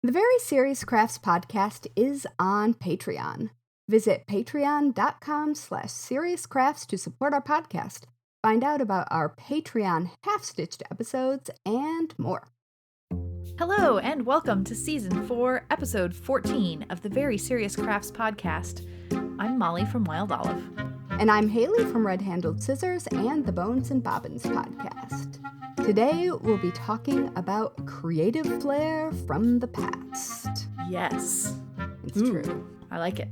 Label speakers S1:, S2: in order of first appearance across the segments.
S1: The Very Serious Crafts podcast is on Patreon. Visit patreon.com/seriouscrafts to support our podcast. Find out about our Patreon half-stitched episodes and more.
S2: Hello, and welcome to Season 4, Episode 14 of the Very Serious Crafts podcast. I'm Molly from Wild Olive.
S1: And I'm Haley from Red Handled Scissors and the Bones and Bobbins podcast. Today, we'll be talking about creative flair from the past.
S2: Yes.
S1: It's true.
S2: I like it.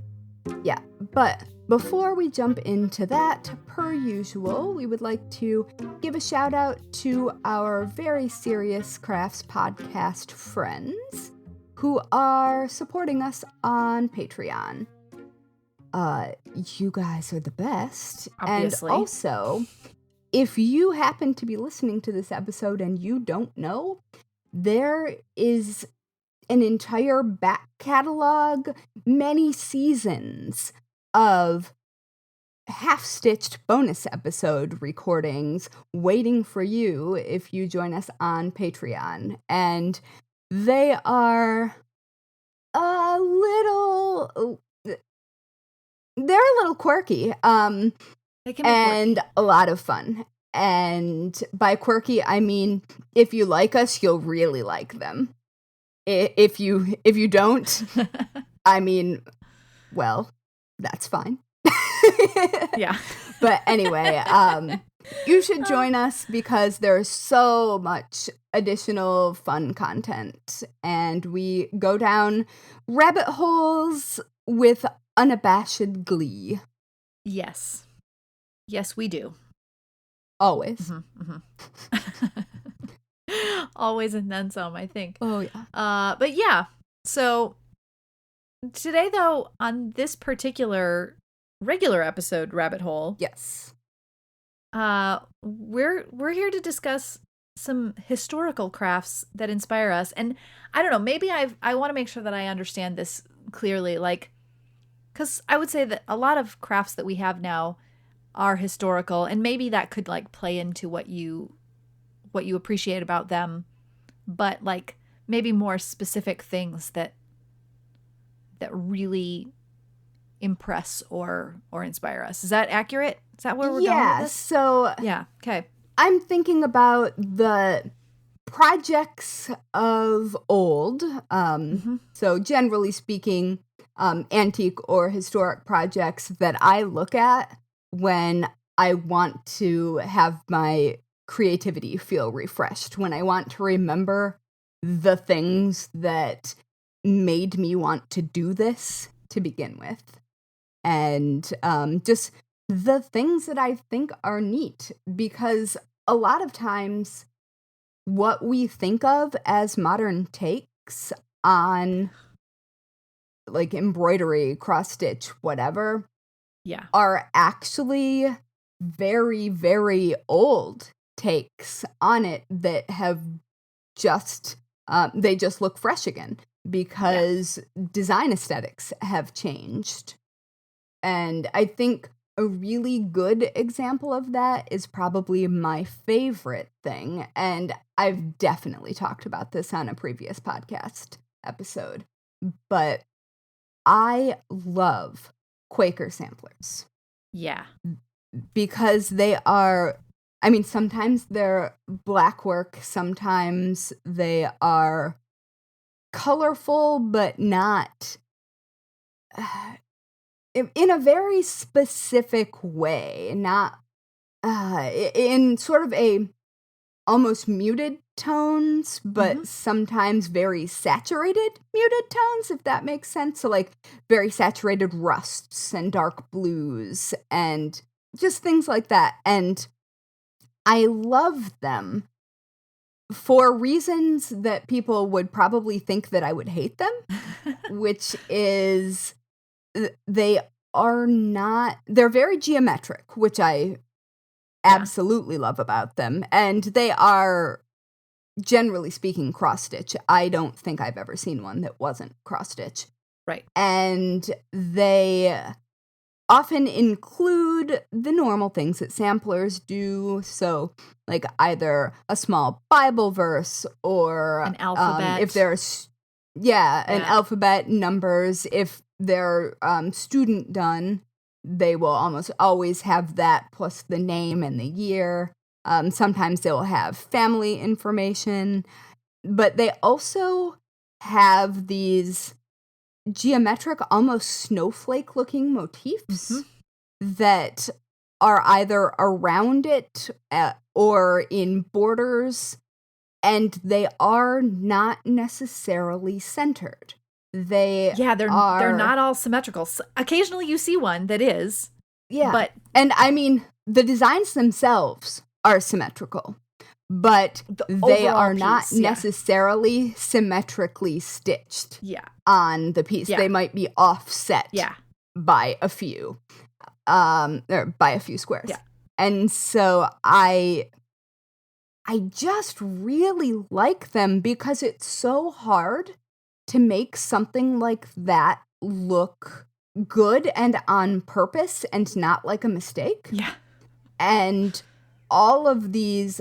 S1: Yeah, but before we jump into that, per usual, we would like to give a shout out to our Very Serious Crafts podcast friends who are supporting us on Patreon. You guys are the best.
S2: Obviously.
S1: And also, if you happen to be listening to this episode and you don't know, there is an entire back catalog, many seasons of half-stitched bonus episode recordings waiting for you if you join us on Patreon. And they are they're a little quirky,
S2: They can be
S1: and
S2: quirky.
S1: a lot of fun. And by quirky, I mean, if you like us, you'll really like them. If you don't, I mean, well, that's fine.
S2: Yeah.
S1: But anyway, you should join us because there's so much additional fun content, and we go down rabbit holes with unabashed glee.
S2: Yes. Yes, we do.
S1: Always.
S2: Always and then some, I think.
S1: Oh, yeah.
S2: But yeah, so today, though, on this particular regular episode, Rabbit Hole,
S1: Yes.
S2: we're here to discuss some historical crafts that inspire us. And I don't know, maybe I want to make sure that I understand this clearly, like, because I would say that a lot of crafts that we have now are historical, and maybe that could like play into what you appreciate about them, but like maybe more specific things that really impress or inspire us. Is that accurate? Is that where we're going with this?
S1: So
S2: Yeah. Okay.
S1: I'm thinking about the projects of old. So generally speaking, antique or historic projects that I look at when I want to have my creativity feel refreshed, when I want to remember the things that made me want to do this to begin with. And just the things that I think are neat, because a lot of times what we think of as modern takes on like embroidery, cross stitch, whatever,
S2: Yeah.
S1: are actually very, very old takes on it that have just, they just look fresh again because design aesthetics have changed. And I think a really good example of that is probably my favorite thing. And I've definitely talked about this on a previous podcast episode, but I love Quaker samplers.
S2: Yeah.
S1: Because they are, I mean, sometimes they're black work, sometimes they are colorful, but not in a very specific way, not in sort of a almost muted tones, but sometimes very saturated muted tones, if that makes sense. So like very saturated rusts and dark blues and just things like that. And I love them for reasons that people would probably think that I would hate them, which is they're very geometric, which I absolutely love about them. And they are, generally speaking, cross-stitch. I don't think I've ever seen one that wasn't cross-stitch.
S2: Right.
S1: And they often include the normal things that samplers do. So, like either a small Bible verse or
S2: an alphabet.
S1: If there's Yeah, an alphabet, numbers. If they're student done, they will almost always have that plus the name and the year. Sometimes they'll have family information, but they also have these geometric, almost snowflake-looking motifs that are either around it or in borders, and they are not necessarily centered. They're
S2: not all symmetrical. Occasionally you see one that is.
S1: Yeah.
S2: But
S1: and I mean, the designs themselves are symmetrical, but they are not necessarily symmetrically stitched on the piece. They might be offset by a few or by a few squares. Yeah. And so I just really like them because it's so hard to make something like that look good and on purpose and not like a mistake.
S2: Yeah.
S1: And all of these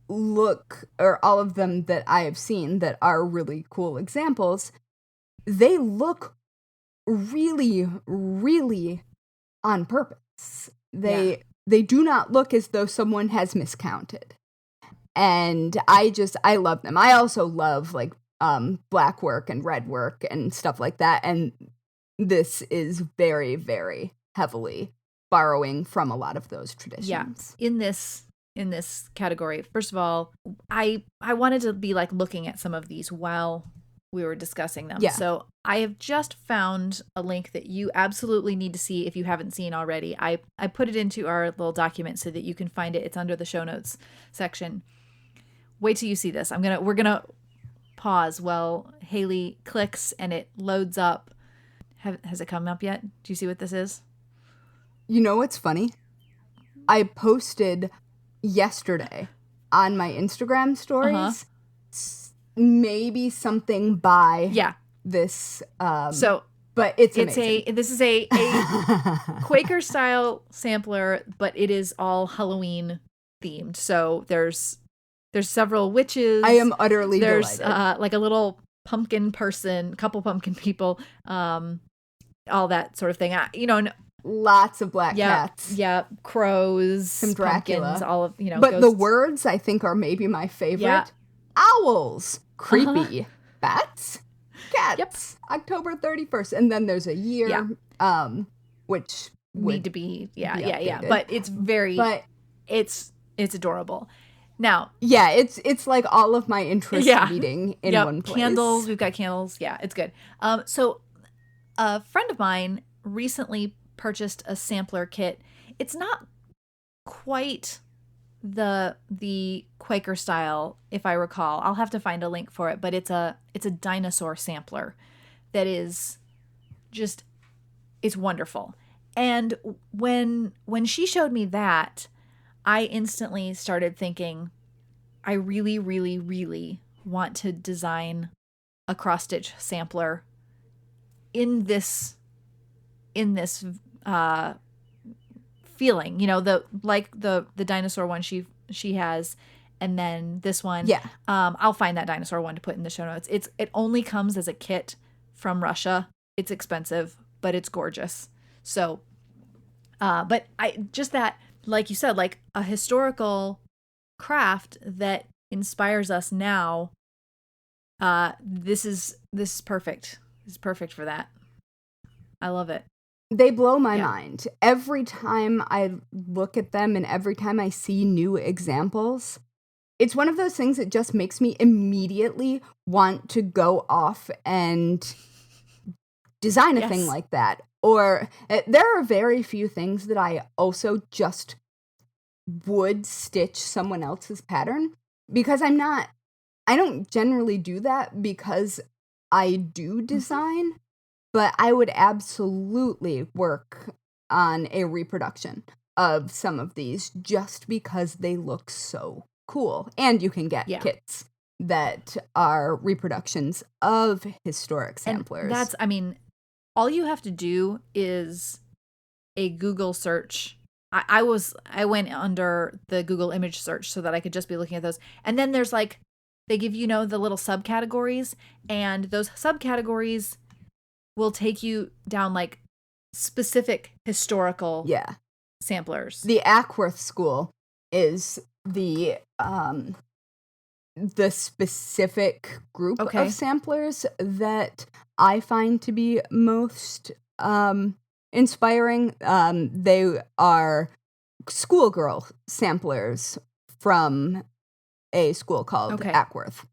S1: all of them that I have seen that are really cool examples, they look really, really on purpose. They do not look as though someone has miscounted. And I love them. I also love like black work and red work and stuff like that. And this is very, very heavily borrowing from a lot of those traditions.
S2: Yeah. In this category, first of all, I wanted to be like looking at some of these while we were discussing them. Yeah. So I have just found a link that you absolutely need to see if you haven't seen already. I put it into our little document so that you can find it. It's under the show notes section. Wait till you see this. We're gonna pause while Haley clicks and it loads up. Has it come up yet? Do you see what this is?
S1: You know what's funny? I posted yesterday on my Instagram stories maybe something by this but it's amazing.
S2: This is a Quaker style sampler, but it is all Halloween themed. So there's several witches.
S1: I am utterly delighted.
S2: There's like a little pumpkin person, couple pumpkin people, all that sort of thing.
S1: Lots of black cats.
S2: Yeah, crows,
S1: some Dracula,
S2: pumpkins, all of
S1: But
S2: ghosts.
S1: The words I think are maybe my favorite. Yeah. Owls, creepy, bats, cats. October 31st, and then there's a year, which would
S2: need to be But it's it's adorable. Now,
S1: it's like all of my interests meeting in one place.
S2: Candles, we've got candles. Yeah, it's good. So a friend of mine recently purchased a sampler kit. It's not quite the Quaker style, if I recall. I'll have to find a link for it, but it's a dinosaur sampler that is just, it's wonderful. And when she showed me that, I instantly started thinking, I really, really, really want to design a cross stitch sampler in this feeling, the dinosaur one she has, and then this one. Yeah. I'll find that dinosaur one to put in the show notes. It only comes as a kit from Russia. It's expensive, but it's gorgeous. So, but I just that, like you said, like a historical craft that inspires us now. This is perfect. This is perfect for that. I love it.
S1: They blow my mind. Every time I look at them and every time I see new examples, it's one of those things that just makes me immediately want to go off and design a thing like that. Or there are very few things that I also just would stitch someone else's pattern because I don't generally do that because I do design. But I would absolutely work on a reproduction of some of these just because they look so cool. And you can get kits that are reproductions of historic samplers.
S2: And all you have to do is a Google search. I went under the Google image search so that I could just be looking at those. And then there's like they give the little subcategories, and those subcategories will take you down like specific historical samplers.
S1: The Ackworth School is the specific group of samplers that I find to be most inspiring. They are schoolgirl samplers from a school called Ackworth,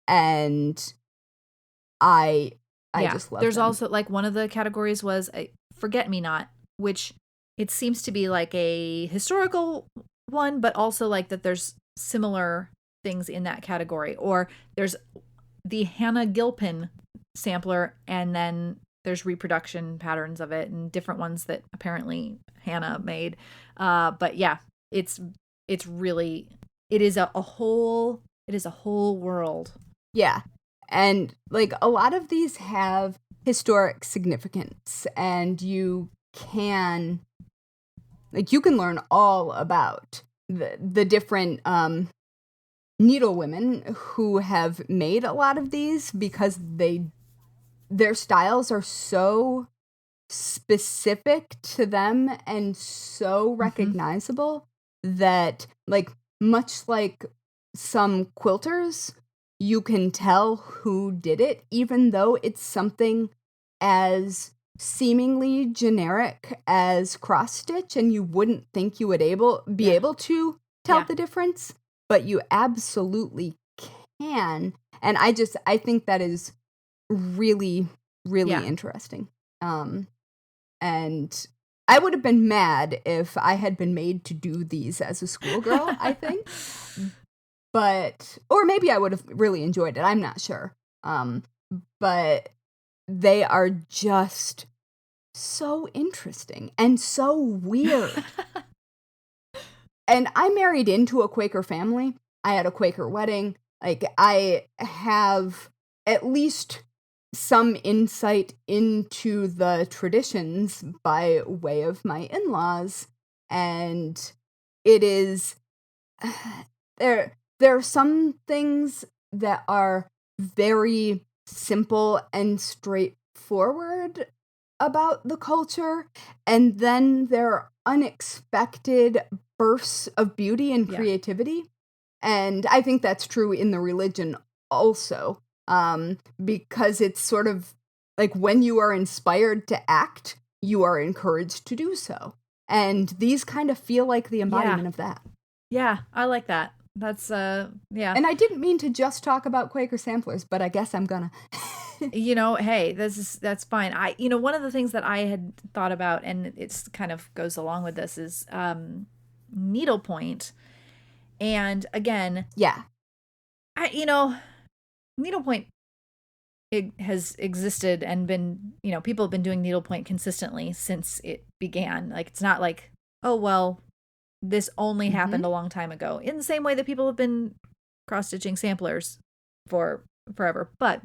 S1: and I just love
S2: There's
S1: them.
S2: also like one of the categories was a Forget-Me-Not, which it seems to be like a historical one, but also like that there's similar things in that category. Or there's the Hannah Gilpin sampler, and then there's reproduction patterns of it and different ones that apparently Hannah made. But yeah, it is a whole world.
S1: Yeah. And like a lot of these have historic significance, and you can learn all about the different needle women who have made a lot of these, because their styles are so specific to them and so recognizable that, like, much like some quilters, you can tell who did it, even though it's something as seemingly generic as cross stitch, and you wouldn't think you would be able to tell the difference, but you absolutely can. And I think that is really, really interesting. And I would have been mad if I had been made to do these as a schoolgirl, I think. Or maybe I would have really enjoyed it. I'm not sure. But they are just so interesting and so weird. And I married into a Quaker family. I had a Quaker wedding. Like, I have at least some insight into the traditions by way of my in-laws. And it is... There are some things that are very simple and straightforward about the culture, and then there are unexpected bursts of beauty and creativity. And I think that's true in the religion also, because it's sort of like when you are inspired to act, you are encouraged to do so. And these kind of feel like the embodiment of that.
S2: Yeah, I like that. That's And
S1: I didn't mean to just talk about Quaker samplers, but I guess I'm gonna.
S2: Hey, that's fine. One of the things that I had thought about, and it's kind of goes along with this, is needlepoint. And again, needlepoint, it has existed and been, people have been doing needlepoint consistently since it began. Like, it's not like, oh, well, this only happened a long time ago, in the same way that people have been cross-stitching samplers for forever. But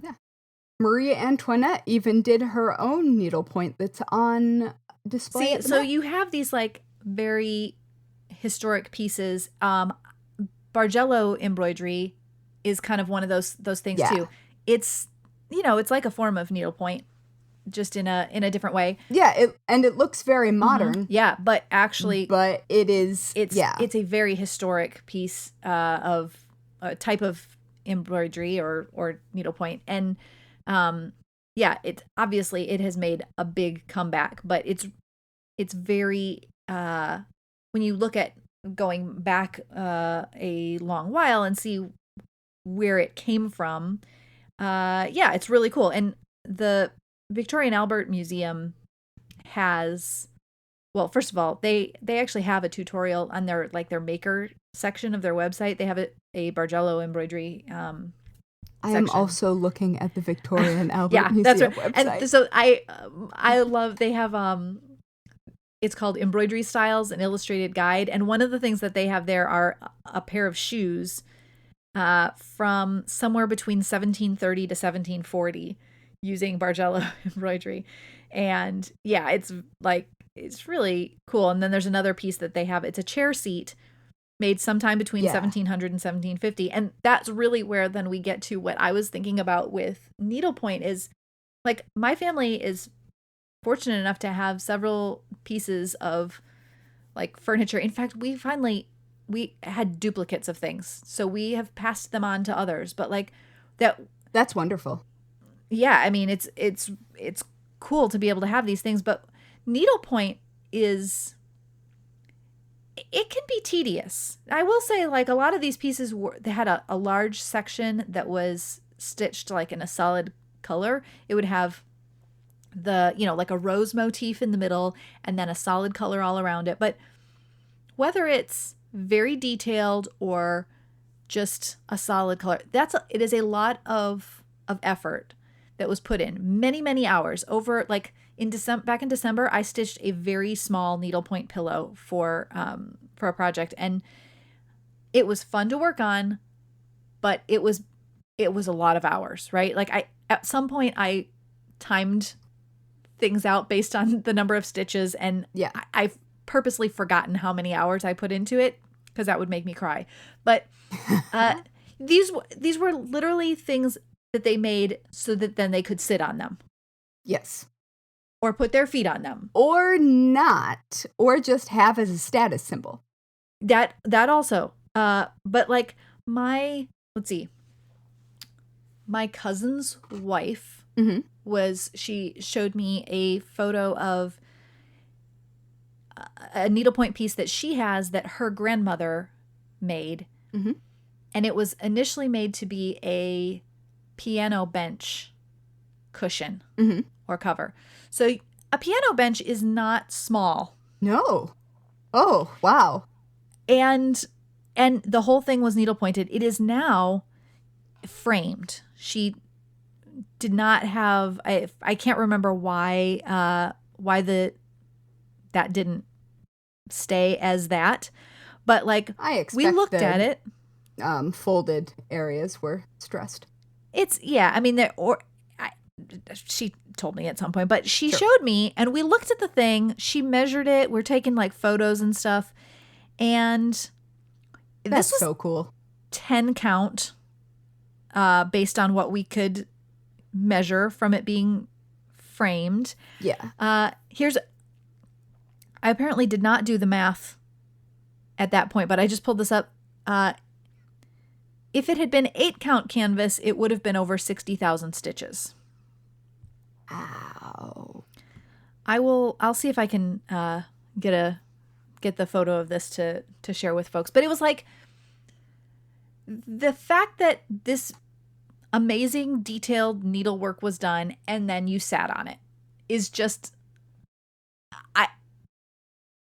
S1: Maria Antoinette even did her own needlepoint that's on display.
S2: So you have these like very historic pieces. Bargello embroidery is kind of one of those things too. It's it's like a form of needlepoint, just in a different way.
S1: Yeah, it looks very modern.
S2: Yeah, but actually,
S1: it's
S2: a very historic piece of a type of embroidery or needlepoint. And it obviously it has made a big comeback, but it's very when you look at going back a long while and see where it came from, it's really cool. And the Victoria and Albert Museum has, well, first of all, they actually have a tutorial on their maker section of their website. They have a Bargello embroidery
S1: I am also looking at the Victoria and Albert Museum
S2: that's right.
S1: website.
S2: And so I love, they have it's called Embroidery Styles, an Illustrated Guide, and one of the things that they have there are a pair of shoes from somewhere between 1730 to 1740 using Bargello embroidery. And it's really cool. And then there's another piece that they have. It's a chair seat made sometime between
S1: Yeah.
S2: 1700 and 1750. And that's really where then we get to what I was thinking about with needlepoint is, like, my family is fortunate enough to have several pieces of, like, furniture. In fact, we had duplicates of things. So we have passed them on to others. But, like,
S1: that's wonderful.
S2: Yeah, I mean, it's cool to be able to have these things, but needlepoint it can be tedious. I will say, like, a lot of these pieces they had a large section that was stitched like in a solid color. It would have like a rose motif in the middle and then a solid color all around it. But whether it's very detailed or just a solid color, it is a lot of effort that was put in, many, many hours over, like, back in December, I stitched a very small needlepoint pillow for a project, and it was fun to work on, but it was a lot of hours, right? Like, at some point I timed things out based on the number of stitches, and
S1: yeah,
S2: I've purposely forgotten how many hours I put into it because that would make me cry. But these were literally things that they made so that then they could sit on them.
S1: Yes.
S2: Or put their feet on them.
S1: Or not. Or just have as a status symbol.
S2: That also. But, like, let's see. My cousin's wife she showed me a photo of a needlepoint piece that she has that her grandmother made.
S1: Mm-hmm.
S2: And it was initially made to be a piano bench cushion or cover. So a piano bench is not small.
S1: No. Oh, wow.
S2: And the whole thing was needle pointed. It is now framed. She did not have, I can't remember why that didn't stay as that. But, like, we looked at it.
S1: Folded areas were stressed.
S2: I mean, she told me at some point, but she showed me, and we looked at the thing. She measured it. We're taking, like, photos and stuff. And
S1: That's
S2: this was
S1: so cool.
S2: 10 count, based on what we could measure from it being framed.
S1: Yeah.
S2: I apparently did not do the math at that point, but I just pulled this up. If it had been 8 count canvas, it would have been over 60,000 stitches.
S1: Ow.
S2: I'll see if I can get the photo of this to share with folks. But it was like, the fact that this amazing detailed needlework was done and then you sat on it is just,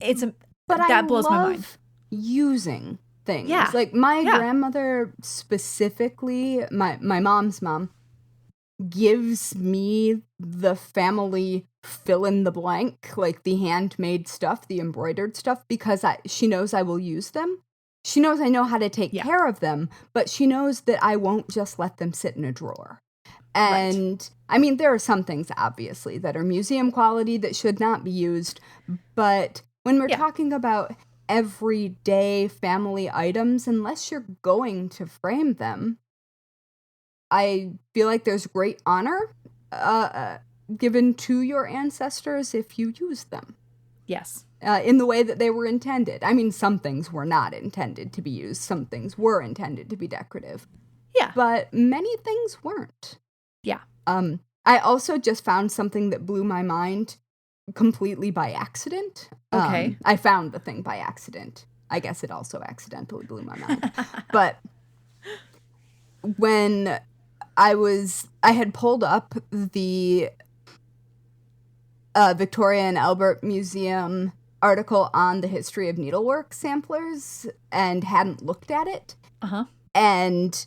S2: that blows my mind.
S1: Using things.
S2: Yeah.
S1: Like, my grandmother specifically, my mom's mom, gives me the family fill in the blank, like the handmade stuff, the embroidered stuff, because she knows I will use them. She knows I know how to take care of them, but she knows that I won't just let them sit in a drawer. And I mean, there are some things, obviously, that are museum quality that should not be used. But when we're talking about everyday family items, unless you're going to frame them, I feel like there's great honor given to your ancestors if you use them.
S2: Yes.
S1: In the way that they were intended. I mean, some things were not intended to be used. Some things were intended to be decorative.
S2: Yeah.
S1: But many things weren't.
S2: Yeah.
S1: I also just found something that blew my mind completely by accident.
S2: Okay.
S1: I found the thing by accident. I guess it also accidentally blew my mind. But when I had pulled up the Victoria and Albert Museum article on the history of needlework samplers and hadn't looked at it. And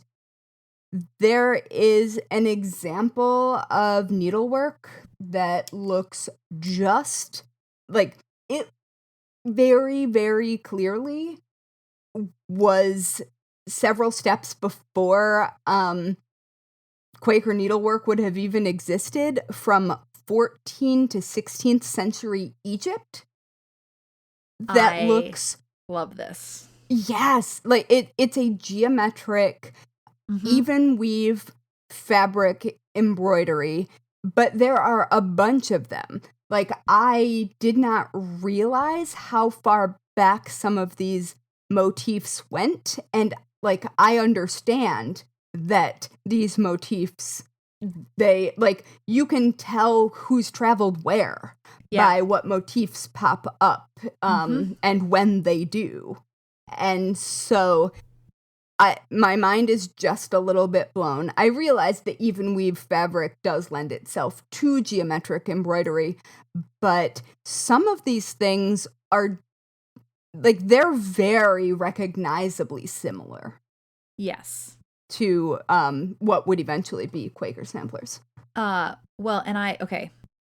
S1: there is an example of needlework that looks just like it very, very clearly was several steps before Quaker needlework would have even existed, from 14th to 16th century Egypt. That looks
S2: love this
S1: Yes, like it's a geometric,
S2: Mm-hmm.
S1: even weave fabric embroidery, but there are a bunch of them. Like, I did not realize how far back some of these motifs went, and like I understand that these motifs, they like, you can tell who's traveled where
S2: Yeah.
S1: by what motifs pop up,
S2: Mm-hmm.
S1: and when they do. And so my mind is just a little bit blown. I realize that even weave fabric does lend itself to geometric embroidery, but some of these things are like, they're very recognizably similar
S2: Yes.
S1: to what would eventually be Quaker samplers.
S2: Well, and okay.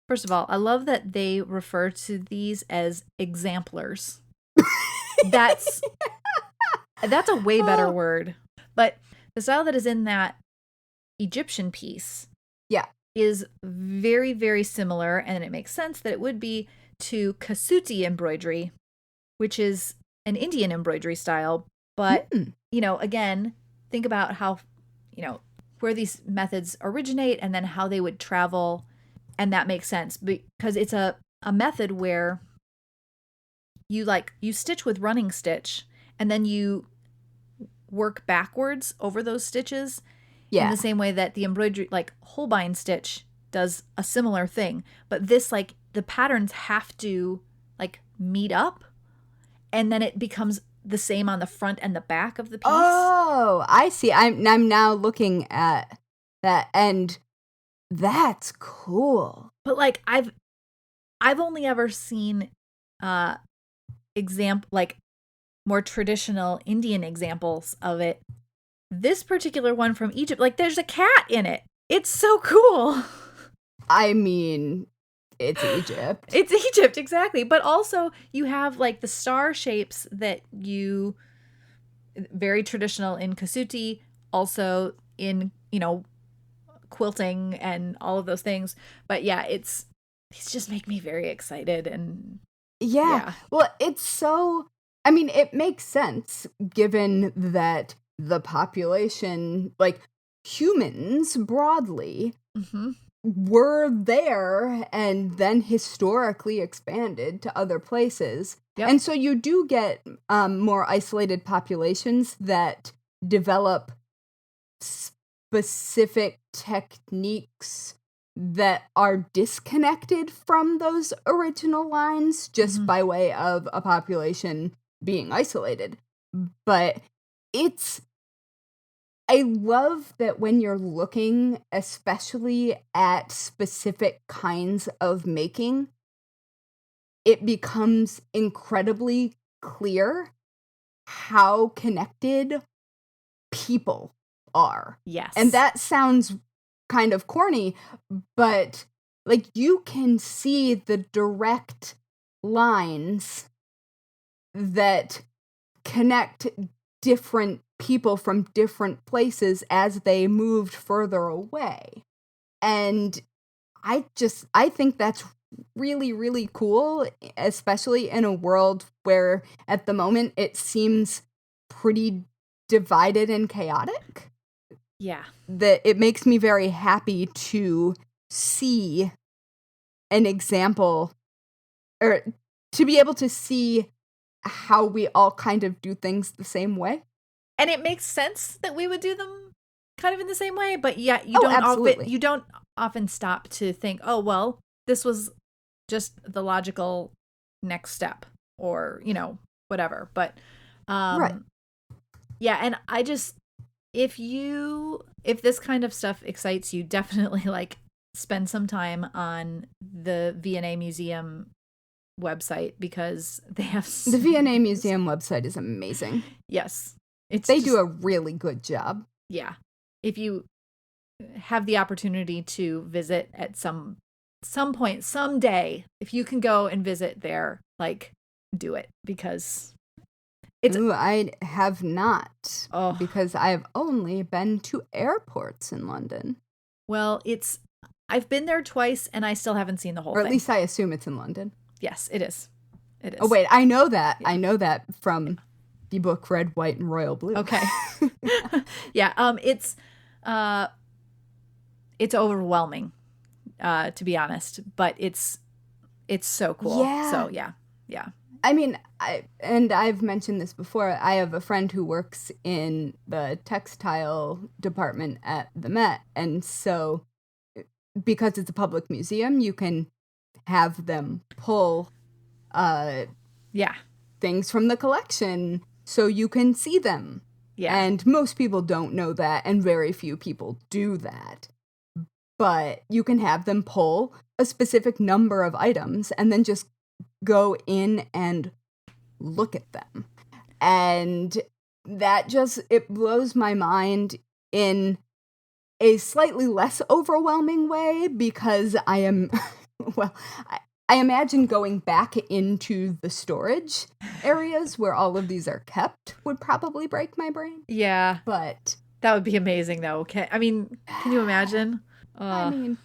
S2: First of all, I love that they refer to these as exemplars. That's a way better
S1: Oh,
S2: word. But the style that is in that Egyptian piece
S1: yeah.
S2: is very, very similar, and it makes sense that it would be to Kasuti embroidery, which is an Indian embroidery style. But,
S1: Mm,
S2: again, think about how, where these methods originate and then how they would travel. And that makes sense because it's a method where you stitch with running stitch and then you work backwards over those stitches in
S1: yeah.
S2: the same way that the embroidery, like Holbein stitch, does a similar thing. But this, like, the patterns have to like meet up, and then it becomes the same on the front and the back of the piece.
S1: Oh, I see. I'm now looking at that, and that's cool.
S2: But like I've only ever seen uh like more traditional Indian examples of it. This particular one from Egypt, like, there's a cat in it. It's so cool.
S1: I mean, it's Egypt.
S2: It's Egypt, exactly. But also, you have like the star shapes that very traditional in Kasuti, also in, quilting and all of those things. But yeah, these just make me very excited. And
S1: Yeah.
S2: yeah.
S1: Well, it's so, I mean, it makes sense given that the population, like humans broadly,
S2: Mm-hmm.
S1: were there and then historically expanded to other places.
S2: Yep.
S1: And so you do get more isolated populations that develop specific techniques that are disconnected from those original lines just
S2: Mm-hmm.
S1: by way of a population being isolated. But it's I love that when you're looking especially at specific kinds of making, it becomes incredibly clear how connected people are. And
S2: Yes.
S1: that sounds kind of corny, but like, you can see the direct lines that connect different people from different places as they moved further away. And I think that's really, really cool, especially in a world where at the moment it seems pretty divided and chaotic.
S2: Yeah.
S1: That it makes me very happy to see an example, or to be able to see how we all kind of do things the same way.
S2: And it makes sense that we would do them kind of in the same way, but yeah,
S1: Oh, absolutely.
S2: you don't often stop to think, "Oh, well, this was just the logical next step," or, whatever. But
S1: Right.
S2: um yeah, and I just, if this kind of stuff excites you, definitely like spend some time on the V&A Museum website because they have
S1: The
S2: so
S1: V&A
S2: many
S1: Museum website is amazing.
S2: Yes. It's
S1: They do
S2: just,
S1: a really good job.
S2: yeah. If you have the opportunity to visit at some point someday, if you can go and visit there, like, do it, because it's,
S1: Ooh, I have not,
S2: oh,
S1: because I have only been to airports in London.
S2: well, I've been there twice and I still haven't seen the whole
S1: Or at
S2: thing.
S1: least I assume it's in London.
S2: Yes, it is. It
S1: Oh,
S2: is.
S1: wait, I know that.
S2: Yeah.
S1: I know that from the book Red, White, and Royal Blue.
S2: Okay. Yeah. It's overwhelming, to be honest, but it's so cool.
S1: Yeah.
S2: So yeah.
S1: I mean, I've mentioned this before. I have a friend who works in the textile department at the Met, and so because it's a public museum, you can have them pull things from the collection so you can see them.
S2: Yeah.
S1: And most people don't know that, and very few people do that. But you can have them pull a specific number of items and then just go in and look at them. And that just, it blows my mind in a slightly less overwhelming way, because I am, well, I imagine going back into the storage areas where all of these are kept would probably break my brain.
S2: Yeah.
S1: But
S2: that would be amazing, though. Okay. I mean, can you imagine?
S1: I mean,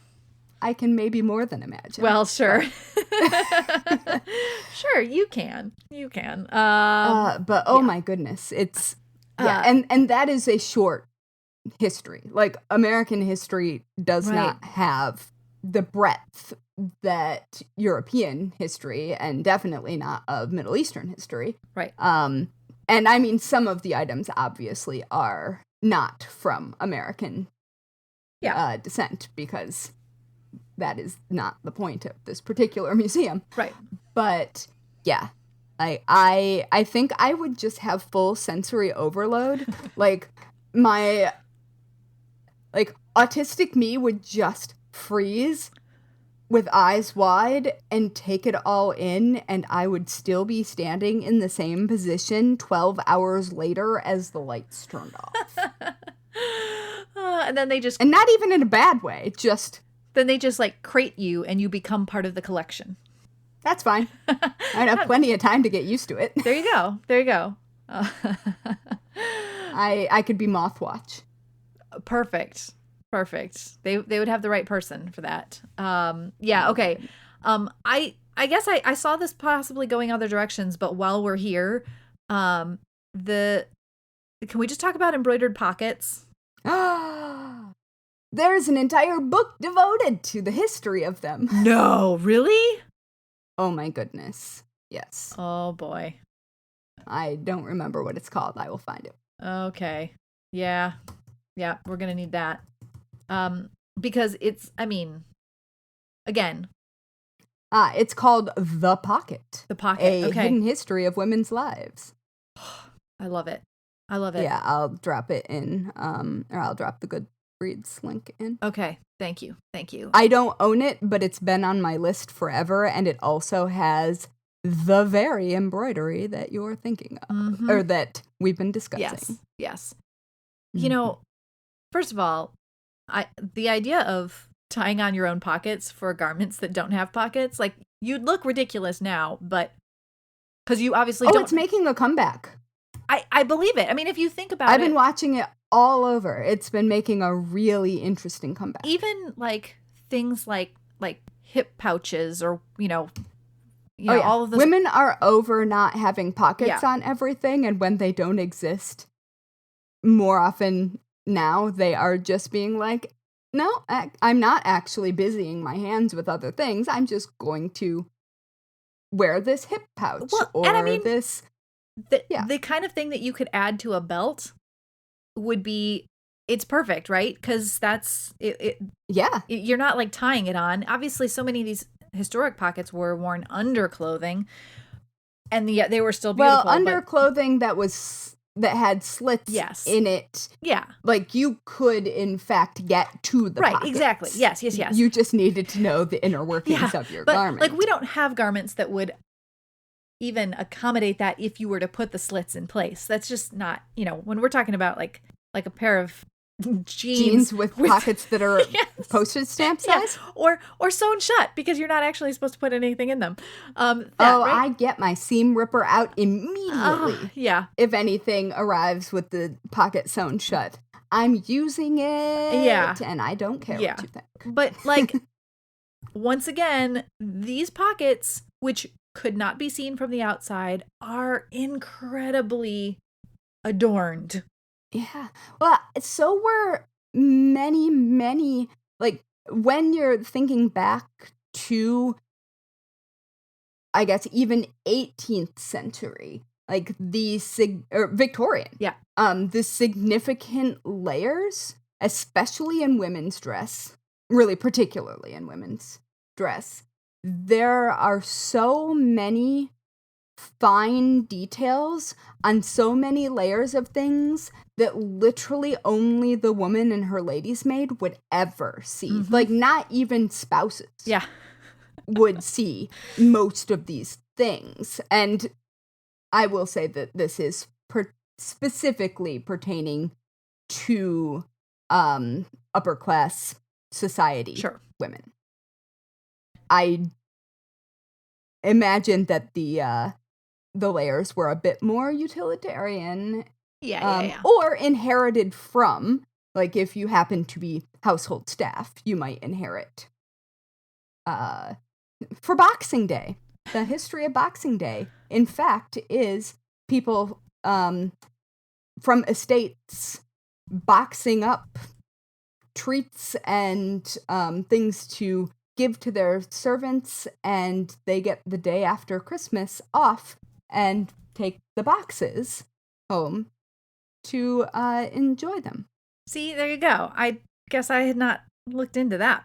S1: I can maybe more than imagine.
S2: Well, sure. Sure, you can. You can.
S1: But oh my goodness, it's and that is a short history. Like, American history does not have the breadth that European history, and definitely not of Middle Eastern history.
S2: Right.
S1: And I mean, some of the items obviously are not from American descent, because that is not the point of this particular museum.
S2: Right.
S1: But yeah, I think I would just have full sensory overload. Like, my autistic me would just freeze with eyes wide and take it all in, and I would still be standing in the same position 12 hours later as the lights turned off.
S2: And then they just...
S1: And not even in a bad way, just...
S2: Then they just, like, crate you, and you become part of the collection.
S1: That's fine. I'd have plenty of time to get used to it.
S2: There you go. There you go.
S1: I could be Mothwatch.
S2: Perfect. They would have the right person for that. Yeah, okay. I guess I saw this possibly going other directions, but while we're here, can we just talk about embroidered pockets?
S1: There's an entire book devoted to the history of them.
S2: No, really?
S1: Oh my goodness. Yes.
S2: Oh boy.
S1: I don't remember what it's called. I will find it.
S2: Okay. Yeah, we're gonna need that. Because it's, I mean, again.
S1: It's called The Pocket.
S2: The Pocket,
S1: A hidden history of women's lives.
S2: I love it. Yeah,
S1: I'll drop it in, or I'll drop the Goodreads link in.
S2: Okay, thank you.
S1: I don't own it, but it's been on my list forever, and it also has the very embroidery that you're thinking of, or that we've been discussing.
S2: Yes. You know, first of all, the idea of tying on your own pockets for garments that don't have pockets, like, you'd look ridiculous now, but because you obviously don't.
S1: It's making a comeback.
S2: I believe it. I mean, if you think about it.
S1: I've been watching it all over. It's been making a really interesting comeback.
S2: Even like things like hip pouches, or all of those.
S1: Women are over not having pockets on everything, and when they don't exist, more often now they are just being like, no, I'm not actually busying my hands with other things. I'm just going to wear this hip pouch, this.
S2: The kind of thing that you could add to a belt would be, it's perfect, right? Because that's it. You're not like tying it on. Obviously, so many of these historic pockets were worn under clothing, and yet they were still beautiful.
S1: Well, under clothing that had slits in it.
S2: Yeah.
S1: Like, you could, in fact, get to the pockets.
S2: Exactly. Yes.
S1: You just needed to know the inner workings of your garment.
S2: Like, we don't have garments that would even accommodate that if you were to put the slits in place. That's just not, when we're talking about like a pair of jeans
S1: with pockets that are postage stamp size,
S2: or sewn shut, because you're not actually supposed to put anything in them. Right?
S1: I get my seam ripper out immediately. If anything arrives with the pocket sewn shut, I'm using it. And I don't care what you think.
S2: But like, once again, these pockets, which could not be seen from the outside are incredibly adorned.
S1: Yeah. Well, so were many, like, when you're thinking back to, I guess, even 18th century, like or Victorian.
S2: Yeah.
S1: The significant layers, especially in women's dress, really particularly in women's dress, there are so many fine details on so many layers of things that literally only the woman and her lady's maid would ever see. Like, not even spouses would see most of these things. And I will say that this is specifically pertaining to upper class society women. I imagine that the layers were a bit more utilitarian. Or inherited from, like, if you happen to be household staff, you might inherit for Boxing Day. The history of Boxing Day, in fact, is people from estates boxing up treats and things to give to their servants, and they get the day after Christmas off and take the boxes home to enjoy them.
S2: See, there you go. I guess I had not looked into that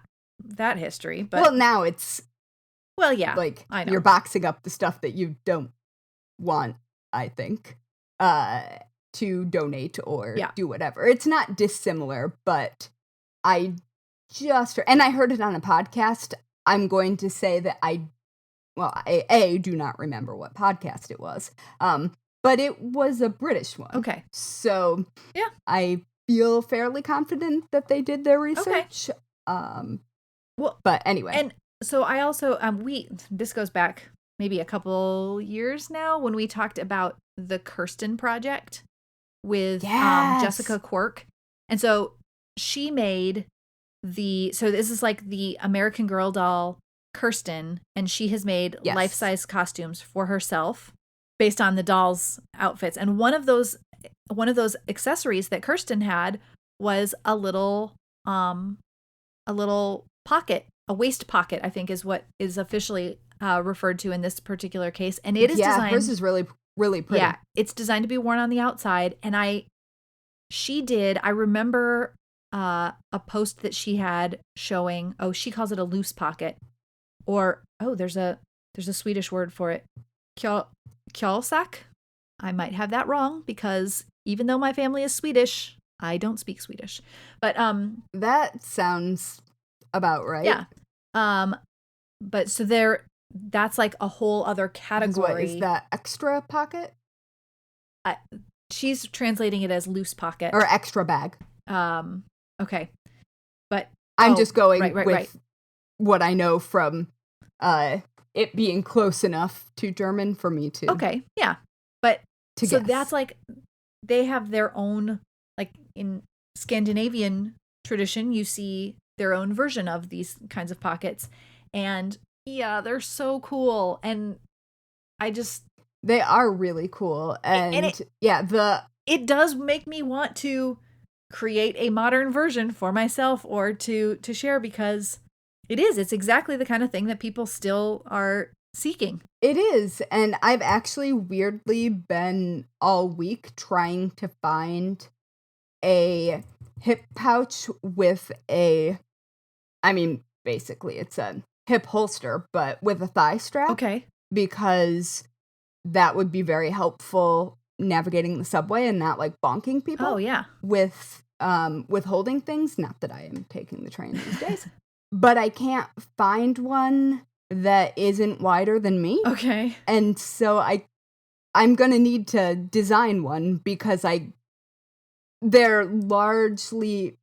S2: history, but
S1: well, now it's like,
S2: I know.
S1: You're boxing up the stuff that you don't want, I think, to donate or do whatever. It's not dissimilar, but I heard it on a podcast. I'm going to say that I do not remember what podcast it was. But it was a British one.
S2: Okay.
S1: So I feel fairly confident that they did their research.
S2: Okay.
S1: But anyway.
S2: And so I also, this goes back maybe a couple years now when we talked about the Kirsten Project with Jessica Quirk. And so she made so this is like the American Girl doll Kirsten, and she has made life-size costumes for herself based on the doll's outfits. And one of those accessories that Kirsten had was a little pocket, a waist pocket, I think is what is officially referred to in this particular case. And it is designed.
S1: Hers is really, really pretty.
S2: Yeah, it's designed to be worn on the outside. And I remember a post that she had showing, she calls it a loose pocket, or there's a Swedish word for it, kjolsak. I might have that wrong, because even though my family is Swedish, I don't speak Swedish. But
S1: that sounds about right.
S2: Yeah. But so that's like a whole other category.
S1: What is that, extra pocket?
S2: She's translating it as loose pocket
S1: or extra bag.
S2: Okay. But
S1: I'm just going with what I know from it being close enough to German for me to.
S2: Okay. Yeah. But so guess. That's like, they have their own, like in Scandinavian tradition, you see their own version of these kinds of pockets. And they're so cool. And
S1: they are really cool. And
S2: it does make me want to create a modern version for myself or to share, because it's exactly the kind of thing that people still are seeking.
S1: It is. And I've actually weirdly been all week trying to find a hip pouch with basically it's a hip holster, but with a thigh strap.
S2: Okay.
S1: Because that would be very helpful navigating the subway and not like bonking people.
S2: Oh yeah.
S1: With holding things. Not that I am taking the train these days. But I can't find one that isn't wider than me.
S2: Okay.
S1: And so I'm gonna need to design one, because they're largely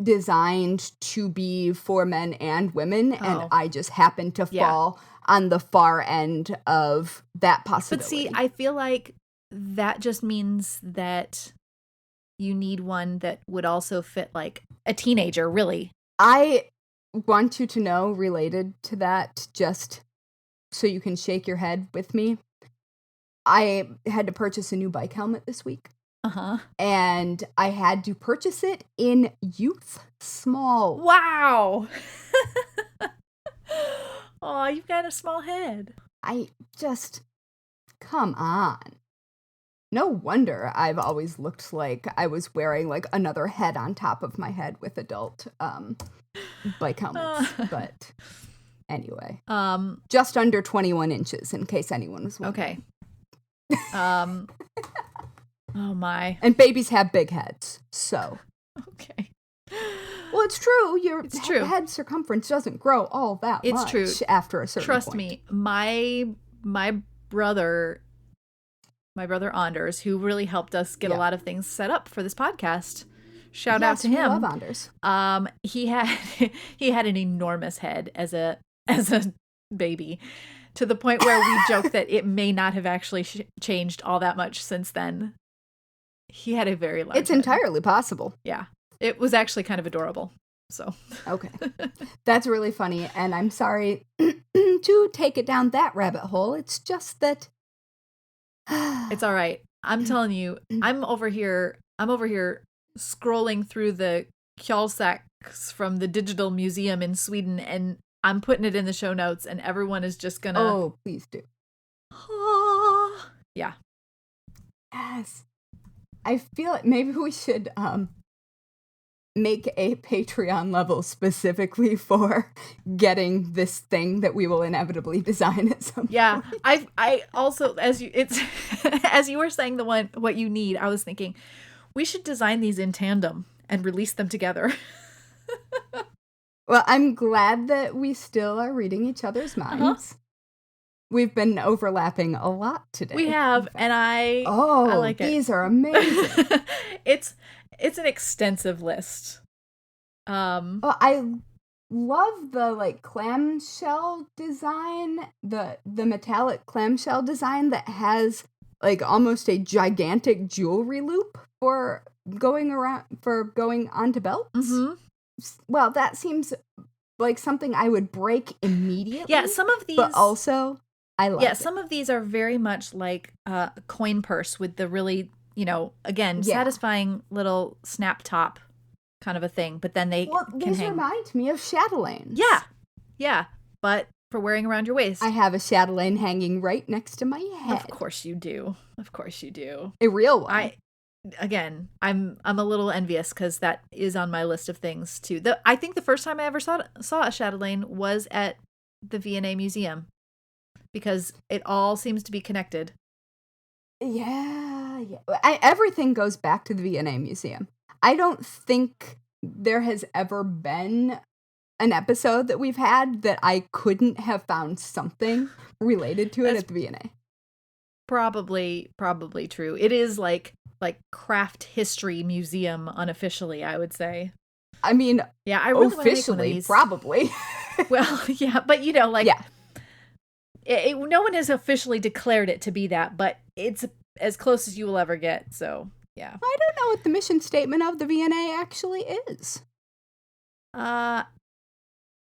S1: designed to be for men and women, and I just happen to fall on the far end of that possibility.
S2: But see, I feel like that just means that you need one that would also fit like a teenager, really.
S1: I want you to know, related to that, just so you can shake your head with me. I had to purchase a new bike helmet this week.
S2: Uh-huh.
S1: And I had to purchase it in youth small.
S2: Wow. Oh, you've got a small head.
S1: Come on. No wonder I've always looked like I was wearing like another head on top of my head with adult bike helmets. But anyway, just under 21 inches in case anyone was wondering.
S2: Okay. Oh my.
S1: And babies have big heads, so.
S2: Okay.
S1: Well, it's true.
S2: It's true.
S1: Head circumference doesn't grow all that much.
S2: It's true.
S1: After a certain
S2: Trust
S1: point.
S2: me, my brother Anders, who really helped us get a lot of things set up for this podcast. Shout out to him.
S1: I love Anders.
S2: He had an enormous head as a baby, to the point where we joke that it may not have actually changed all that much since then. He had a very large
S1: It's
S2: head.
S1: entirely possible.
S2: Yeah. It was actually kind of adorable. So.
S1: Okay. That's really funny. And I'm sorry to take it down that rabbit hole. It's just that.
S2: It's all right. I'm telling you, I'm over here scrolling through the Kjolsaks from the Digital Museum in Sweden, and I'm putting it in the show notes, and everyone is just gonna.
S1: Oh, please do.
S2: Yeah.
S1: Yes. I feel like maybe we should make a Patreon level specifically for getting this thing that we will inevitably design at some
S2: Yeah.
S1: point.
S2: I also, as you were saying what you need, I was thinking we should design these in tandem and release them together.
S1: Well, I'm glad that we still are reading each other's minds.
S2: Uh-huh.
S1: We've been overlapping a lot today.
S2: We have, and I like it.
S1: These are amazing.
S2: It's an extensive list.
S1: I love the like clamshell design, the metallic clamshell design that has like almost a gigantic jewelry loop for going onto belts.
S2: Mm-hmm.
S1: Well, that seems like something I would break immediately.
S2: Yeah, some of these,
S1: but also I like.
S2: Yeah, some of these are very much like a coin purse with the really, satisfying little snap top kind of a thing. But then they can hang.
S1: Remind me of chatelaines.
S2: Yeah, but for wearing around your waist.
S1: I have a chatelaine hanging right next to my head.
S2: Of course you do.
S1: A real one.
S2: I'm a little envious because that is on my list of things too. I think the first time I ever saw a chatelaine was at the V&A Museum, because it all seems to be connected.
S1: Yeah. Everything goes back to the V&A Museum. I don't think there has ever been an episode that we've had that I couldn't have found something related to it at the V&A.
S2: Probably true. It is like craft history museum unofficially, I would say.
S1: I mean,
S2: yeah, I really
S1: officially, probably.
S2: Well, yeah, but no one has officially declared it to be that, but it's as close as you will ever get. So, yeah.
S1: I don't know what the mission statement of the V&A actually is.
S2: I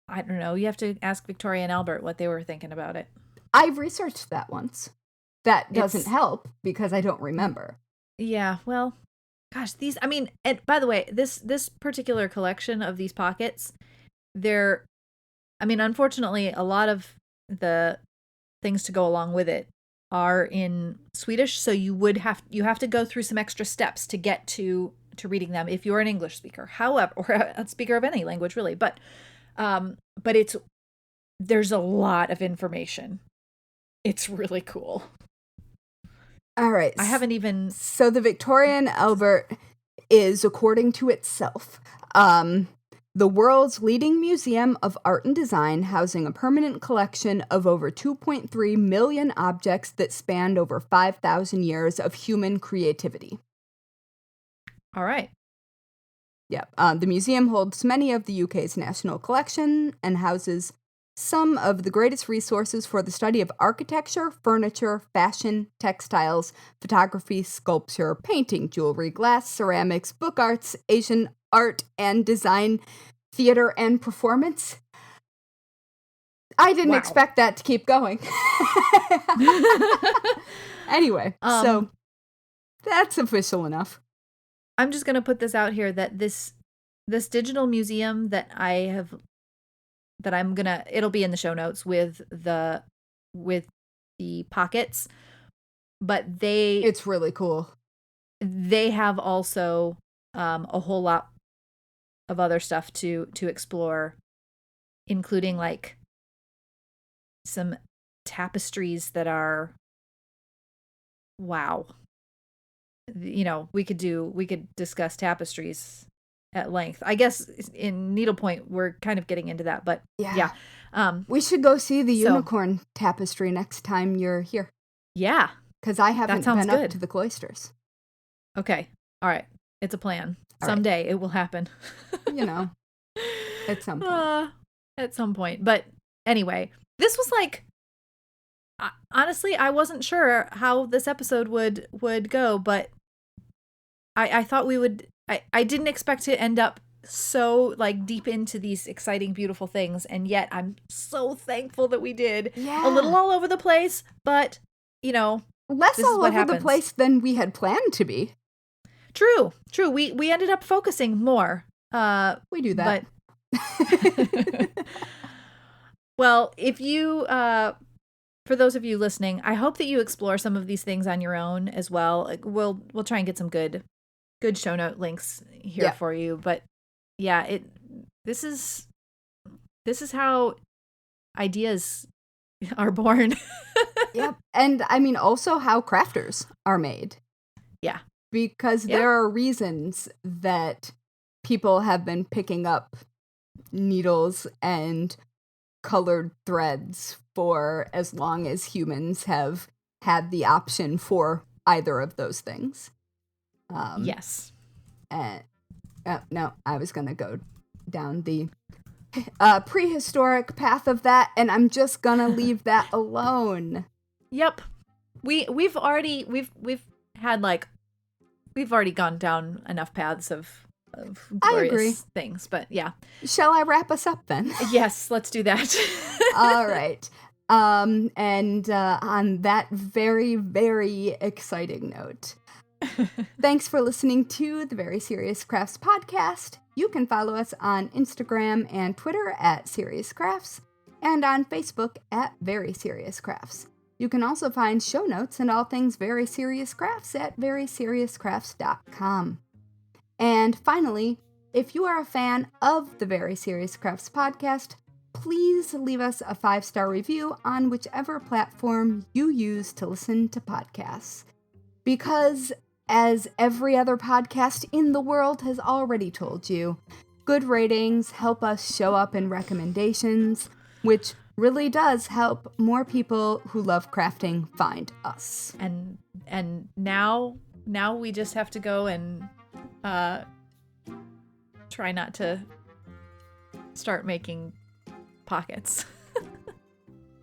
S2: don't know. You have to ask Victoria and Albert what they were thinking about it.
S1: I've researched that once. That doesn't help because I don't remember.
S2: Yeah, well, gosh, and by the way, this particular collection of these pockets, unfortunately, a lot of the things to go along with it are in Swedish, so you have to go through some extra steps to get to reading them if you're an English speaker. However, or a speaker of any language really, but there's a lot of information. It's really cool.
S1: All right.
S2: I haven't even...
S1: So the Victorian Albert is, according to itself, the world's leading museum of art and design, housing a permanent collection of over 2.3 million objects that spanned over 5,000 years of human creativity.
S2: All right.
S1: Yep. The museum holds many of the UK's national collection and houses some of the greatest resources for the study of architecture, furniture, fashion, textiles, photography, sculpture, painting, jewelry, glass, ceramics, book arts, Asian art and design, theater and performance. I didn't expect that to keep going. Anyway, so that's official enough.
S2: I'm just going to put this out here that this digital museum that it'll be in the show notes with the pockets, but
S1: it's really cool.
S2: They have also a whole lot of other stuff to explore, including like some tapestries that are wow. You know, we could discuss tapestries at length. I guess in needlepoint we're kind of getting into that, but yeah.
S1: We should go see the unicorn tapestry next time you're here.
S2: Yeah.
S1: Because I haven't been up to the cloisters.
S2: Okay. All right. It's a plan. Someday it will happen.
S1: You know, at some point.
S2: At some point. But anyway, this was like, honestly, I wasn't sure how this episode would go, but I thought we would, I didn't expect to end up so like deep into these exciting, beautiful things. And yet I'm so thankful that we did.
S1: Yeah.
S2: A little all over the place, but you know,
S1: less all over the place than we had planned to be.
S2: True. We ended up focusing more.
S1: We do that.
S2: But well, if you, for those of you listening, I hope that you explore some of these things on your own as well. Like, we'll try and get some good show note links here for you. But yeah, this is how ideas are born.
S1: Yep. And I mean, also how crafters are made.
S2: Yeah.
S1: Because there are reasons that people have been picking up needles and colored threads for as long as humans have had the option for either of those things.
S2: Yes.
S1: And no, I was going to go down the prehistoric path of that, and I'm just going to leave that alone.
S2: Yep. We've already gone down enough paths of glorious things, but yeah.
S1: Shall I wrap us up then?
S2: Yes, let's do that.
S1: All right. And on that very, very exciting note, thanks for listening to the Very Serious Crafts podcast. You can follow us on Instagram and Twitter at Serious Crafts and on Facebook at Very Serious Crafts. You can also find show notes and all things Very Serious Crafts at veryseriouscrafts.com. And finally, if you are a fan of the Very Serious Crafts podcast, please leave us a 5-star review on whichever platform you use to listen to podcasts. Because, as every other podcast in the world has already told you, good ratings help us show up in recommendations, which really does help more people who love crafting find us.
S2: And now we just have to go and try not to start making pockets.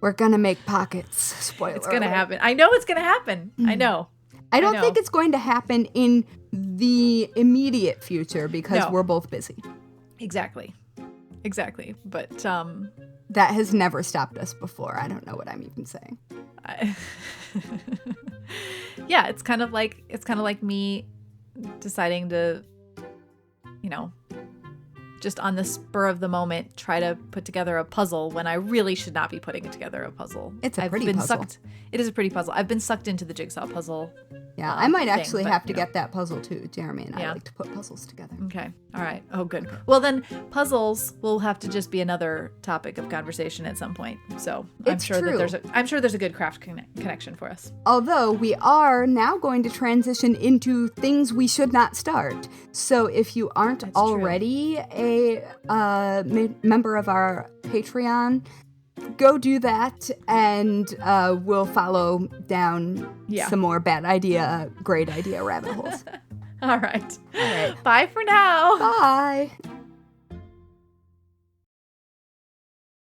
S1: We're gonna make pockets. Spoiler.
S2: It's gonna happen. I know it's gonna happen. I know.
S1: I don't think it's going to happen in the immediate future because we're both busy.
S2: Exactly. But
S1: that has never stopped us before. I don't know what I'm even saying.
S2: Yeah, it's kind of like me deciding to, just on the spur of the moment, try to put together a puzzle when I really should not be putting together a puzzle.
S1: It's a pretty puzzle.
S2: It is a pretty puzzle. I've been sucked into the jigsaw puzzle.
S1: Yeah, I might actually have to get that puzzle too. Jeremy and I like to put puzzles together.
S2: Okay. All right. Oh, good. Well, then puzzles will have to just be another topic of conversation at some point. So I'm sure there's a good craft connection for us.
S1: Although we are now going to transition into things we should not start. So if you aren't already a member of our Patreon, go do that, and we'll follow down some more great idea rabbit holes.
S2: All right. Bye for now.
S1: Bye.